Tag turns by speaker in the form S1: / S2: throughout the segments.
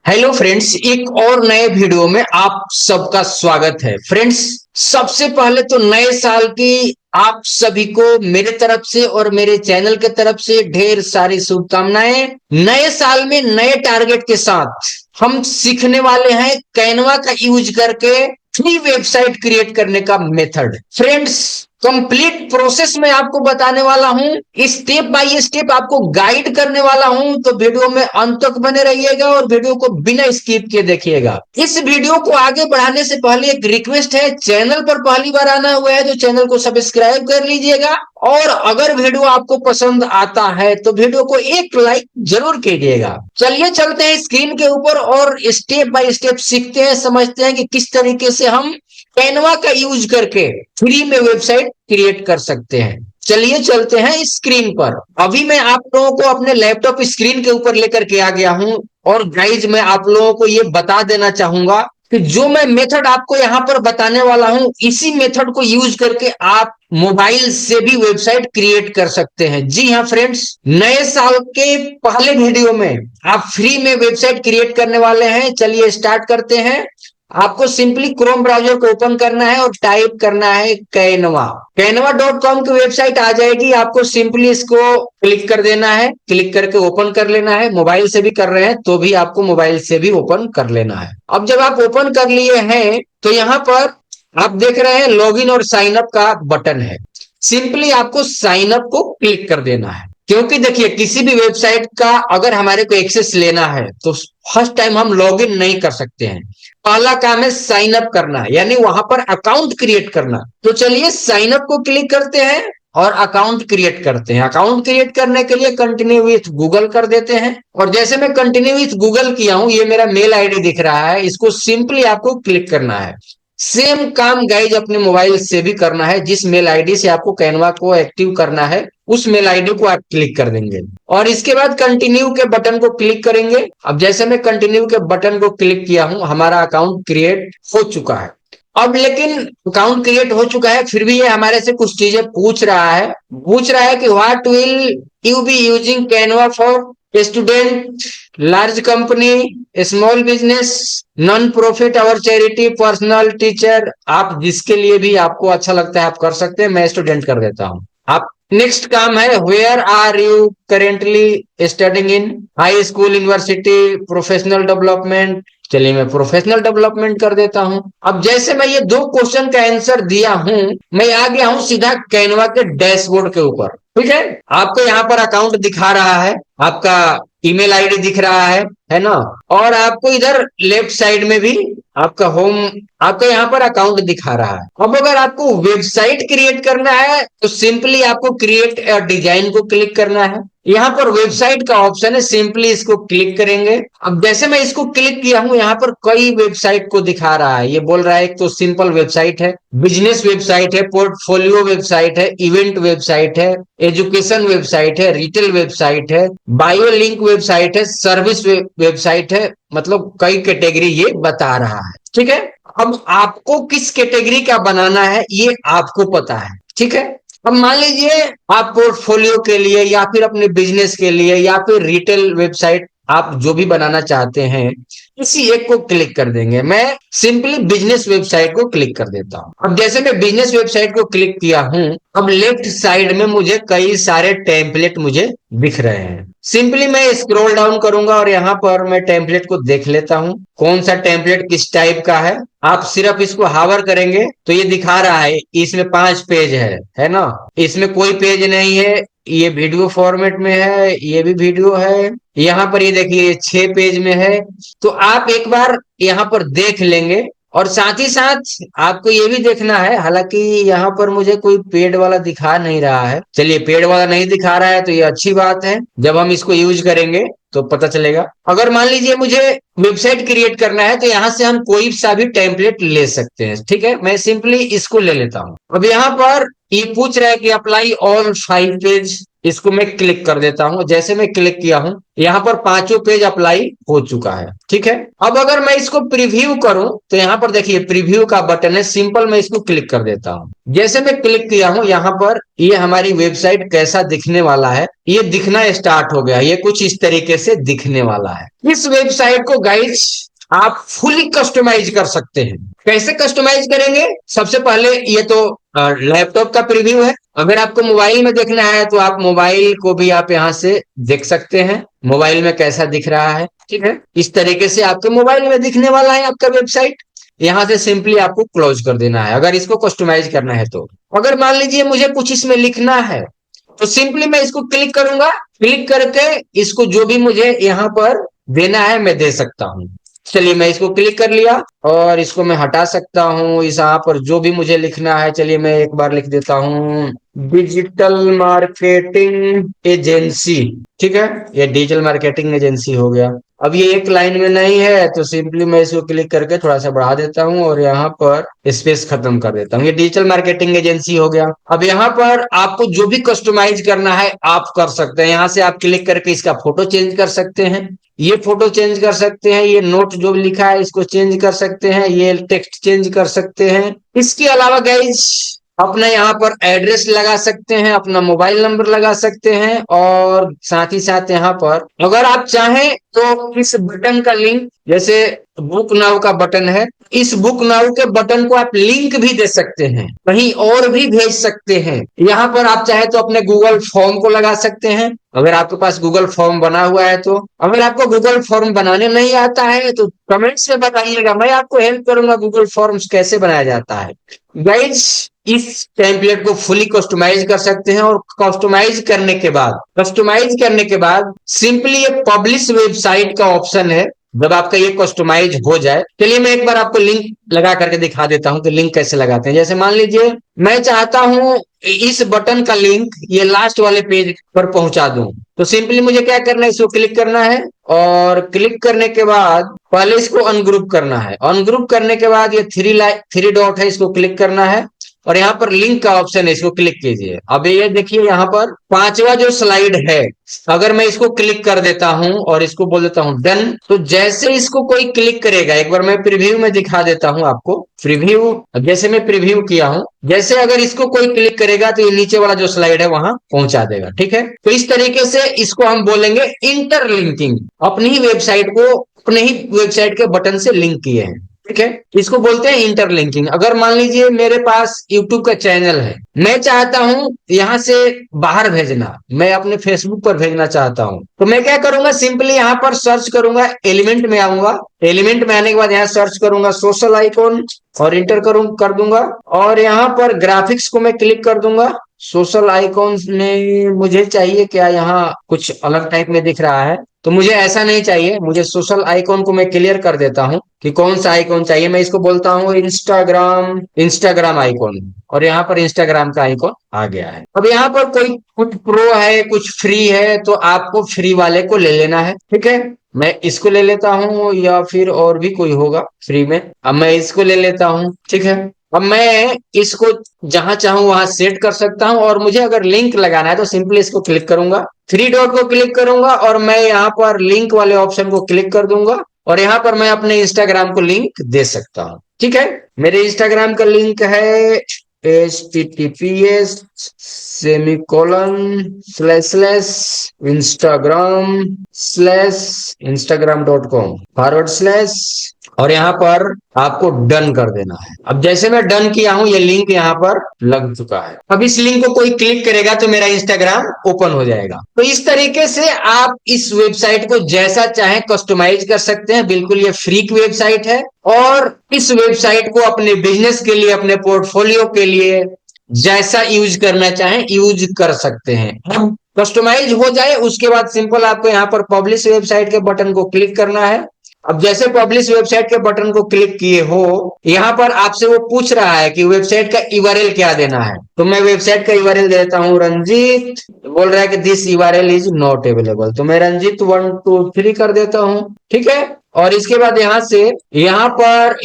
S1: Hello friends, एक और नए वीडियो में आप सबका स्वागत है। फ्रेंड्स, सबसे पहले तो नए साल की आप सभी को मेरे तरफ से और मेरे चैनल के तरफ से ढेर सारी शुभकामनाएं। नए साल में नए टारगेट के साथ हम सीखने वाले हैं कैनवा का यूज करके फ्री वेबसाइट क्रिएट करने का मेथड। फ्रेंड्स, कंप्लीट प्रोसेस में आपको बताने वाला हूं, स्टेप बाय स्टेप आपको गाइड करने वाला हूं, तो वीडियो में अंत तक बने रहिएगा और वीडियो को बिना स्किप किए देखिएगा। इस वीडियो को आगे बढ़ाने से पहले एक रिक्वेस्ट है, चैनल पर पहली बार आना हुआ है तो चैनल को सब्सक्राइब कर लीजिएगा और अगर वीडियो आपको पसंद आता है तो वीडियो को एक लाइक जरूर कीजिएगा। चलिए चलते हैं स्क्रीन के ऊपर और स्टेप बाय स्टेप सीखते हैं, समझते हैं कि किस तरीके से हम कैनवा का यूज करके फ्री में वेबसाइट क्रिएट कर सकते हैं। चलिए चलते हैं स्क्रीन पर। अभी मैं आप लोगों को अपने लैपटॉप स्क्रीन के ऊपर लेकर के आ गया हूं और गाइज मैं आप लोगों को ये बता देना चाहूंगा कि जो मैं मेथड आपको यहाँ पर बताने वाला हूं, इसी मेथड को यूज करके आप मोबाइल से भी वेबसाइट क्रिएट कर सकते हैं। जी हाँ फ्रेंड्स, नए साल के पहले वीडियो में आप फ्री में वेबसाइट क्रिएट करने वाले हैं। चलिए स्टार्ट करते हैं। आपको सिंपली क्रोम ब्राउजर को ओपन करना है और टाइप करना है कैनवा। कैनवा.com की वेबसाइट आ जाएगी। आपको सिंपली इसको क्लिक कर देना है, क्लिक करके ओपन कर लेना है। मोबाइल से भी कर रहे हैं तो भी आपको मोबाइल से भी ओपन कर लेना है। अब जब आप ओपन कर लिए हैं तो यहाँ पर आप देख रहे हैं लॉगिन और साइन अप का बटन है। सिंपली आपको साइन अप को क्लिक कर देना है, क्योंकि देखिए किसी भी वेबसाइट का अगर हमारे को एक्सेस लेना है तो फर्स्ट टाइम हम लॉगिन नहीं कर सकते हैं। पहला काम है साइन अप करना, यानी वहां पर अकाउंट क्रिएट करना। तो चलिए साइन अप को क्लिक करते हैं और अकाउंट क्रिएट करते हैं। अकाउंट क्रिएट करने के लिए कंटिन्यू विथ गूगल कर देते हैं और जैसे मैं कंटिन्यू विथ गूगल किया हूं, ये मेरा मेल आईडी दिख रहा है, इसको सिंपली आपको क्लिक करना है। सेम काम गाइज अपने मोबाइल से भी करना है। जिस मेल आईडी से आपको कैनवा को एक्टिव करना है उस मेल आईडी को आप क्लिक कर देंगे और इसके बाद कंटिन्यू के बटन को क्लिक करेंगे। अब जैसे मैं कंटिन्यू के बटन को क्लिक किया हूं, हमारा अकाउंट क्रिएट हो चुका है। अब लेकिन अकाउंट क्रिएट हो चुका है, फिर भी ये हमारे से कुछ चीजें पूछ रहा है। पूछ रहा है कि what will you be using Canva for? Student, large company, small business, non profit और चैरिटी, पर्सनल, टीचर। आप जिसके लिए भी आपको अच्छा लगता है आप कर सकते हैं। मैं स्टूडेंट कर देता हूं। आप नेक्स्ट काम है, where are you currently studying in? High school, university, professional development. चलिए मैं प्रोफेशनल डेवलपमेंट कर देता हूं। अब जैसे मैं ये दो क्वेश्चन का आंसर दिया हूं, मैं आ गया हूं सीधा कैनवा के डैशबोर्ड के ऊपर। ठीक है, आपको यहाँ पर अकाउंट दिखा रहा है, आपका ईमेल आईडी दिख रहा है ना, और आपको इधर लेफ्ट साइड में भी आपका होम, आपका यहाँ पर अकाउंट दिखा रहा है। अब अगर आपको वेबसाइट क्रिएट करना है तो सिंपली आपको क्रिएट डिजाइन को क्लिक करना है। यहाँ पर वेबसाइट का ऑप्शन है, सिंपली इसको क्लिक करेंगे। अब जैसे मैं इसको क्लिक किया हूं, यहाँ पर कई वेबसाइट को दिखा रहा है। ये बोल रहा है एक तो सिंपल वेबसाइट है, बिजनेस वेबसाइट है, पोर्टफोलियो वेबसाइट है, इवेंट वेबसाइट है, एजुकेशन वेबसाइट है, रिटेल वेबसाइट है, बायो लिंक वेबसाइट है, सर्विस वेबसाइट है। मतलब कई कैटेगरी ये बता रहा है। ठीक है, अब आपको किस कैटेगरी का बनाना है ये आपको पता है। ठीक है, अब मान लीजिए आप पोर्टफोलियो के लिए या फिर अपने बिजनेस के लिए या फिर रिटेल वेबसाइट, आप जो भी बनाना चाहते हैं किसी एक को क्लिक कर देंगे। मैं सिंपली बिजनेस वेबसाइट को क्लिक कर देता हूं। अब जैसे मैं बिजनेस वेबसाइट को क्लिक किया हूं, अब लेफ्ट साइड में मुझे कई सारे टेम्पलेट मुझे दिख रहे हैं। सिंपली मैं स्क्रॉल डाउन करूंगा और यहाँ पर मैं टेम्पलेट को देख लेता हूं कौन सा टेम्पलेट किस टाइप का है। आप सिर्फ इसको हावर करेंगे तो ये दिखा रहा है इसमें 5 पेज है ना। इसमें कोई पेज नहीं है, ये वीडियो फॉर्मेट में है, ये भी वीडियो है। यहाँ पर ये देखिए 6 पेज में है। तो आप एक बार यहाँ पर देख लेंगे और साथ ही साथ आपको ये भी देखना है, हालांकि यहाँ पर मुझे कोई पेड वाला दिखा नहीं रहा है। चलिए पेड वाला नहीं दिखा रहा है तो ये अच्छी बात है, जब हम इसको यूज करेंगे तो पता चलेगा। अगर मान लीजिए मुझे वेबसाइट क्रिएट करना है तो यहाँ से हम कोई सा भी टेम्पलेट ले सकते हैं। ठीक है, मैं सिंपली इसको ले लेता हूँ। अब यहाँ पर ये पूछ रहा है कि अप्लाई ऑल 5 पेज, इसको मैं क्लिक कर देता हूं। जैसे मैं क्लिक किया हूं, यहाँ पर पांचों पेज अप्लाई हो चुका है। ठीक है, अब अगर मैं इसको प्रीव्यू करूं तो यहाँ पर देखिए प्रीव्यू का बटन है, सिंपल मैं इसको क्लिक कर देता हूं। जैसे मैं क्लिक किया हूं, यहाँ पर ये हमारी वेबसाइट कैसा दिखने वाला है, ये दिखना स्टार्ट हो गया। ये कुछ इस तरीके से दिखने वाला है। इस वेबसाइट को गाइस आप फुली कस्टमाइज कर सकते हैं। कैसे कस्टमाइज करेंगे? सबसे पहले ये तो लैपटॉप का प्रीव्यू है। अगर आपको मोबाइल में देखना है तो आप मोबाइल को भी आप यहाँ से देख सकते हैं, मोबाइल में कैसा दिख रहा है। ठीक है, इस तरीके से आपके मोबाइल में दिखने वाला है आपका वेबसाइट। यहाँ से सिंपली आपको क्लोज कर देना है अगर इसको कस्टमाइज करना है तो। अगर मान लीजिए मुझे कुछ इसमें लिखना है तो सिंपली मैं इसको क्लिक करूंगा, क्लिक करके इसको जो भी मुझे यहाँ पर देना है मैं दे सकता हूँ। चलिए मैं इसको क्लिक कर लिया और इसको मैं हटा सकता हूँ। इस यहाँ पर जो भी मुझे लिखना है, चलिए मैं एक बार लिख देता हूँ, डिजिटल मार्केटिंग एजेंसी। ठीक है, ये डिजिटल मार्केटिंग एजेंसी हो गया। अब ये एक लाइन में नहीं है तो सिंपली मैं इसको क्लिक करके थोड़ा सा बढ़ा देता हूँ और यहाँ पर स्पेस खत्म कर देता हूँ। ये डिजिटल मार्केटिंग एजेंसी हो गया। अब यहाँ पर आपको जो भी कस्टमाइज करना है आप कर सकते हैं। यहाँ से आप क्लिक करके इसका फोटो चेंज कर सकते हैं, ये फोटो चेंज कर सकते हैं, ये नोट जो लिखा है इसको चेंज कर सकते हैं, ये टेक्स्ट चेंज कर सकते हैं। इसके अलावा गाइज अपना यहाँ पर एड्रेस लगा सकते हैं, अपना मोबाइल नंबर लगा सकते हैं और साथ ही साथ यहाँ पर अगर आप चाहें तो इस बटन का लिंक, जैसे बुक नाउ का बटन है, इस बुक नाउ के बटन को आप लिंक भी दे सकते हैं, कहीं और भी भेज सकते हैं। यहाँ पर आप चाहे तो अपने गूगल फॉर्म को लगा सकते हैं, अगर आपके पास गूगल फॉर्म बना हुआ है तो। अगर आपको गूगल फॉर्म बनाने नहीं आता है तो कमेंट्स में बताइएगा, मैं आपको हेल्प करूंगा गूगल फॉर्म्स कैसे बनाया जाता है। गाइज इस टेम्पलेट को फुली कस्टमाइज कर सकते हैं और कस्टमाइज करने के बाद सिंपली ये पब्लिश वेबसाइट का ऑप्शन है। जब आपका ये कस्टमाइज हो जाए, चलिए मैं एक बार आपको लिंक लगा करके दिखा देता हूं कि लिंक कैसे लगाते हैं। जैसे मान लीजिए मैं चाहता हूं इस बटन का लिंक ये लास्ट वाले पेज पर पहुंचा दूं, तो सिंपली मुझे क्या करना है, इसको क्लिक करना है और क्लिक करने के बाद पहले इसको अनग्रुप करना है। अनग्रुप करने के बाद ये थ्री डॉट है, इसको क्लिक करना है और यहाँ पर लिंक का ऑप्शन है, इसको क्लिक कीजिए। अब ये देखिए यहाँ पर पांचवा जो स्लाइड है, अगर मैं इसको क्लिक कर देता हूं और इसको बोल देता हूं डन, तो जैसे इसको कोई क्लिक करेगा, एक बार मैं प्रीव्यू में दिखा देता हूं आपको। प्रीव्यू, जैसे मैं प्रीव्यू किया हूं, जैसे अगर इसको कोई क्लिक करेगा तो ये नीचे वाला जो स्लाइड है वहां पहुंचा देगा। ठीक है, तो इस तरीके से इसको हम बोलेंगे इंटरलिंकिंग, अपनी ही वेबसाइट को अपने ही वेबसाइट के बटन से लिंक किए हैं। ठीक है, इसको बोलते हैं इंटरलिंकिंग। अगर मान लीजिए मेरे पास यूट्यूब का चैनल है, मैं चाहता हूं यहां से बाहर भेजना, मैं अपने फेसबुक पर भेजना चाहता हूं, तो मैं क्या करूंगा, सिंपली यहां पर सर्च करूंगा, एलिमेंट में आऊंगा, एलिमेंट में आने के बाद यहाँ सर्च करूंगा सोशल आइकॉन और इंटर कर दूंगा और यहाँ पर ग्राफिक्स को मैं क्लिक कर दूंगा। सोशल आइकॉन में मुझे चाहिए क्या, यहाँ कुछ अलग टाइप में दिख रहा है तो मुझे ऐसा नहीं चाहिए। मुझे सोशल आइकॉन को मैं क्लियर कर देता हूं कि कौन सा आइकॉन चाहिए। मैं इसको बोलता हूं इंस्टाग्राम आइकॉन और यहाँ पर इंस्टाग्राम का आइकॉन आ गया है। अब यहाँ पर कुछ प्रो है, कुछ फ्री है, तो आपको फ्री वाले को ले लेना है। ठीक है, मैं इसको ले लेता हूं या फिर और भी कोई होगा फ्री में। अब मैं इसको ले लेता हूं। ठीक है, अब मैं इसको जहां चाहूं वहां सेट कर सकता हूं और मुझे अगर लिंक लगाना है तो सिंपली इसको क्लिक करूंगा, थ्री डॉट को क्लिक करूंगा और मैं यहाँ पर लिंक वाले ऑप्शन को क्लिक कर दूंगा और यहाँ पर मैं अपने इंस्टाग्राम को लिंक दे सकता हूँ। ठीक है, मेरे इंस्टाग्राम का लिंक है https://instagram/instagram.com/ और यहाँ पर आपको डन कर देना है। अब जैसे मैं डन किया हूं, ये लिंक यहाँ पर लग चुका है। अब इस लिंक को कोई क्लिक करेगा तो मेरा इंस्टाग्राम ओपन हो जाएगा। तो इस तरीके से आप इस वेबसाइट को जैसा चाहें कस्टमाइज कर सकते हैं। बिल्कुल ये फ्री की वेबसाइट है और इस वेबसाइट को अपने बिजनेस के लिए, अपने पोर्टफोलियो के लिए जैसा यूज करना चाहें यूज कर सकते हैं। कस्टमाइज हो जाए उसके बाद सिंपल आपको यहाँ पर पब्लिश वेबसाइट के बटन को क्लिक करना है। अब जैसे पब्लिश वेबसाइट के बटन को क्लिक किए हो, यहाँ पर आपसे वो पूछ रहा है कि वेबसाइट का यूआरएल क्या देना है, तो मैं वेबसाइट का यूआरएल देता हूँ रंजीत, बोल रहा है कि this URL is not available, तो मैं रंजीत 1 2 3 कर देता हूँ। ठीक है, और इसके बाद यहाँ से यहाँ पर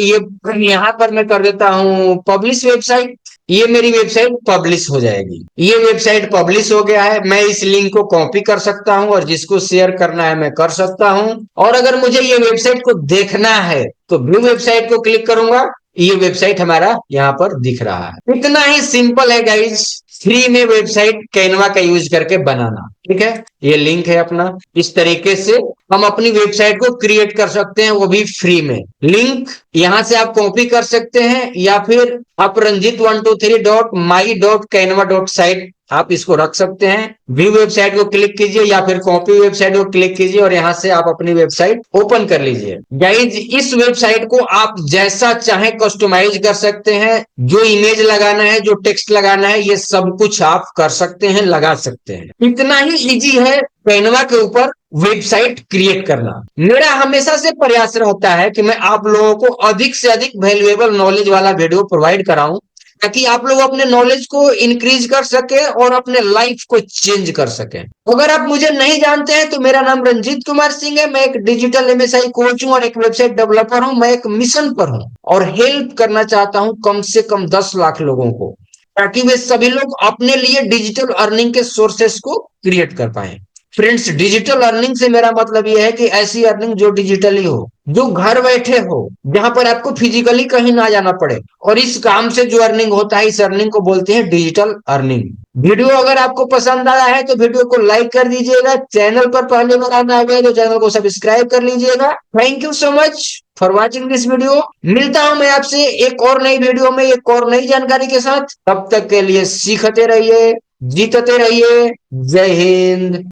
S1: मैं कर देता हूँ पब्लिश वेबसाइट। ये मेरी वेबसाइट पब्लिश हो जाएगी। ये वेबसाइट पब्लिश हो गया है। मैं इस लिंक को कॉपी कर सकता हूं और जिसको शेयर करना है मैं कर सकता हूं। और अगर मुझे ये वेबसाइट को देखना है तो व्यू वेबसाइट को क्लिक करूंगा। ये वेबसाइट हमारा यहाँ पर दिख रहा है। इतना ही सिंपल है गाइज, फ्री में वेबसाइट कैनवा का यूज करके बनाना। ठीक है, ये लिंक है अपना। इस तरीके से हम अपनी वेबसाइट को क्रिएट कर सकते हैं, वो भी फ्री में। लिंक यहां से आप कॉपी कर सकते हैं या फिर आप ranjit123.my.canva.site आप इसको रख सकते हैं। व्यू वेबसाइट को क्लिक कीजिए या फिर कॉपी वेबसाइट को क्लिक कीजिए और यहां से आप अपनी वेबसाइट ओपन कर लीजिए। गाइज इस वेबसाइट को आप जैसा चाहे कस्टमाइज कर सकते हैं। जो इमेज लगाना है, जो टेक्स्ट लगाना है, ये सब कुछ आप कर सकते हैं, लगा सकते हैं। इतना ही इजी है कैनवा के ऊपर वेबसाइट क्रिएट करना। मेरा हमेशा से प्रयास रहता है कि मैं आप लोगों को अधिक से अधिक वैल्यूएबल नॉलेज वाला वीडियो प्रोवाइड कराऊं, ताकि आप लोग अपने नॉलेज को इंक्रीज कर सके और अपने लाइफ को चेंज कर सके। अगर आप मुझे नहीं जानते हैं तो मेरा नाम रंजीत कुमार सिंह है। मैं एक डिजिटल एमएसआई कोच हूं और एक वेबसाइट डेवलपर हूं। मैं एक मिशन पर हूं और हेल्प करना चाहता हूं कम से कम 10 लाख लोगों को, ताकि वे सभी लोग अपने लिए डिजिटल अर्निंग के सोर्सेस को क्रिएट कर पाए। फ्रेंड्स, डिजिटल अर्निंग से मेरा मतलब यह है कि ऐसी अर्निंग जो डिजिटली हो, जो घर बैठे हो, जहां पर आपको फिजिकली कहीं ना जाना पड़े। और इस काम से जो अर्निंग होता है, इस अर्निंग को बोलते हैं डिजिटल अर्निंग। वीडियो अगर आपको पसंद आया है तो वीडियो को लाइक कर दीजिएगा। चैनल पर पहली बार आना है तो चैनल को सब्सक्राइब कर लीजिएगा। Thank you so much for watching this video. मिलता हूं मैं आपसे एक और नई वीडियो में एक और नई जानकारी के साथ। तब तक के लिए सीखते रहिए, जीतते रहिए। जय हिंद।